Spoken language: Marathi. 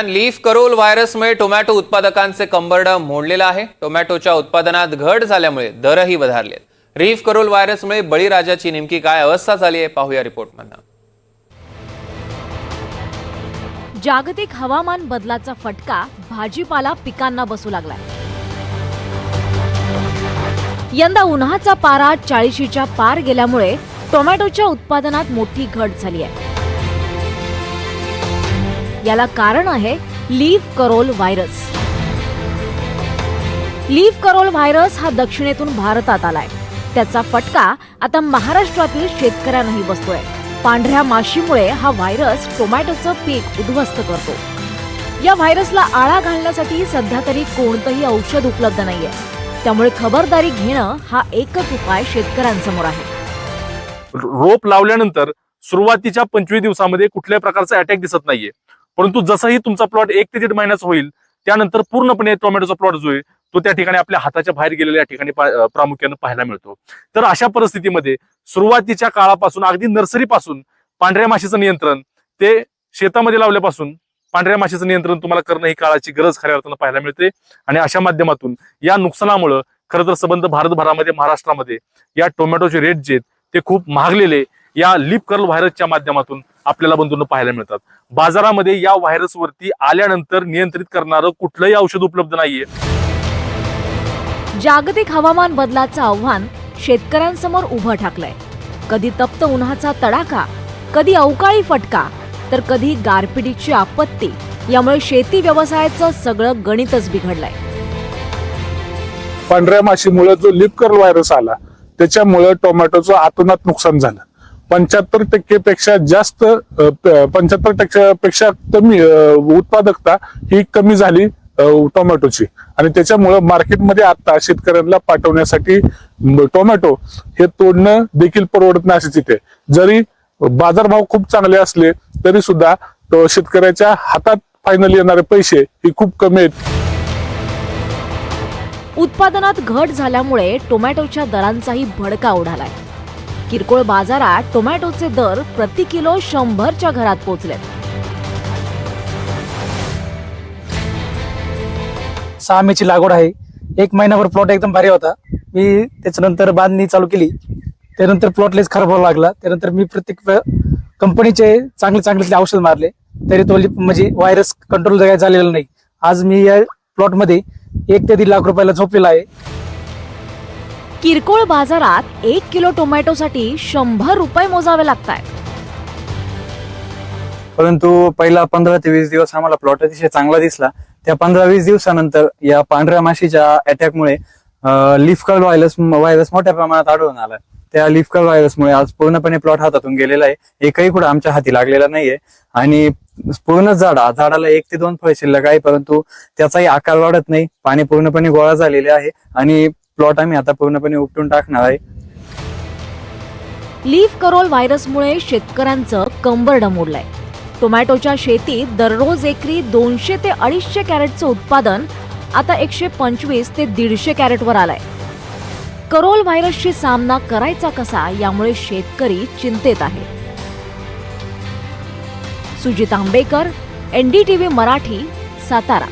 लीफ करोल व्हायरसमुळे टोमॅटो उत्पादकांचे कंबरड मोडलेलं आहे। टोमॅटोच्या उत्पादनात घट झाल्यामुळे दरही वधारलेत। लीफ करोल व्हायरसमुळे बळीराजाची नेमकी काय अवस्था झाली आहे पाहूया रिपोर्टमधून। जागतिक हवामान बदलाचा फटका भाजीपाला पिकांना बसू लागलाय। यंदा उन्हाचा पारा 40च्या पार गेल्यामुळे टोमॅटोच्या उत्पादनात मोठी घट झाली आहे। याला कारण आहे लीफ करोल व्हायरस। लीफ करोल व्हायरस हा दक्षिणेतून भारतात आलाय। त्याचा फटका आता महाराष्ट्रातील शेतकऱ्यांनाही बसतोय। पांढऱ्या माशीमुळे हा व्हायरस टोमॅटोचं पीक उद्ध्वस्त करतो। या व्हायरसला आळा घालण्यासाठी सध्या तरी कोणतंही औषध उपलब्ध नाहीये। त्यामुळे खबरदारी घेणं हा एकच उपाय शेतकऱ्यांसमोर आहे। रोप लावल्यानंतर सुरुवातीच्या 25 दिवसांमध्ये कुठल्याही प्रकारचा अटॅक दिसत नाहीये, परंतु जसंही तुमचा प्लॉट 1 ते 1.5 महिन्याचा होईल त्यानंतर पूर्णपणे टोमॅटोचा प्लॉट जो आहे तो त्या ठिकाणी आपल्या हाताच्या बाहेर गेलेल्या ठिकाणी प्रामुख्याने पाहायला मिळतो। तर अशा परिस्थितीमध्ये सुरुवातीच्या काळापासून अगदी नर्सरीपासून पांढऱ्या माशीचं नियंत्रण ते शेतामध्ये लावल्यापासून पांढऱ्या माशीचं नियंत्रण तुम्हाला करणं ही काळाची गरज खऱ्या अर्थानं पाहायला मिळते। आणि अशा माध्यमातून या नुकसानामुळे खरं तर संबंध भारतभरामध्ये महाराष्ट्रामध्ये या टोमॅटोचे रेट जे ते खूप महागलेले या लीफ करोल व्हायरसच्या माध्यमातून आपल्याला बंधूंनो पाहायला मिळतात। बाजारामध्ये या व्हायरसवरती आल्यानंतर नियंत्रित करणारं कुठलंही औषध उपलब्ध नाहीये। जागतिक हवामान बदलाचं आव्हान शेतकऱ्यांसमोर उभं ठाकलंय। कधी तप्त उन्हाचा तडाखा, कधी अवकाळी फटका, तर कधी गारपिटीची आपत्ती। यामुळे शेती व्यवसायाचं सगळं गणितच बिघडलंय। पांढऱ्या माशीमुळे जो लीफ करोल व्हायरस आला त्याच्यामुळे टोमॅटोचं आतोनात नुकसान झालं। 75% पेक्षा जास्त 75% पेक्षा कमी उत्पादकता ही कमी झाली टोमॅटोची। आणि त्याच्यामुळे मार्केटमध्ये आता शेतकऱ्यांना पाठवण्यासाठी टोमॅटो हे तोडणं देखील परवडत नाही अशी स्थिती आहे। जरी बाजारभाव खूप चांगले असले तरी सुद्धा शेतकऱ्याच्या हातात फायनल येणारे पैसे हे खूप कमी आहेत। उत्पादनात घट झाल्यामुळे टोमॅटोच्या दरांचाही भडका उडालाय। किरकोळ बाजारात टोमॅटोचे दर प्रति किलो 100च्या घरात पोहोचलेत। 6 मेची लागवड आहे। 1 महिनाभर प्लॉट एकदम भारी होता। मी त्याच्यानंतर बांधणी चालू केली, त्यानंतर प्लॉटलेच खराब व्हायला लागला। त्यानंतर मी प्रत्येक कंपनीचे चांगले औषध मारले तरी तो म्हणजे व्हायरस कंट्रोल झालेला नाही। आज मी या प्लॉटमध्ये 1 ते 1.5 लाख रुपयाला झोपलेला आहे। किरकोळ बाजारात 1 किलो टोमॅटोसाठी 100 रुपये मोजावे लागतात। परंतु पहिला 15 ते 20 दिवस आम्हाला प्लॉट अतिशय चांगला दिसला। त्या 15-20 दिवसानंतर या पांढऱ्या माशीच्या अटॅकमुळे लीफ करोल व्हायरस मोठ्या प्रमाणात आढळून आला। त्या लीफ करोल व्हायरसमुळे आज पूर्णपणे प्लॉट हातातून गेलेला आहे। एकही कुठं आमच्या हाती लागलेला नाहीये आणि पूर्ण झाडाला 1 ते 2 फळ शिल्लक आहे, परंतु त्याचाही आकार वाढत नाही। पाणी पूर्णपणे गोळा झालेले आहे आणि प्लॉट आम्ही आता पूर्णपणे उपटून टाकणार आहे। लीफ करोल व्हायरसमुळे शेतकऱ्यांचं कंबरड मोडलंय। टोमॅटोच्या शेतीत दररोज एकरी 200 ते 250 कॅरेटचं उत्पादन आता 125 ते 150 कॅरेटवर आलंय। करोल व्हायरसशी सामना करायचा कसा यामुळे शेतकरी चिंतेत आहे। सुजित आंबेकर, NDTV मराठी, सातारा।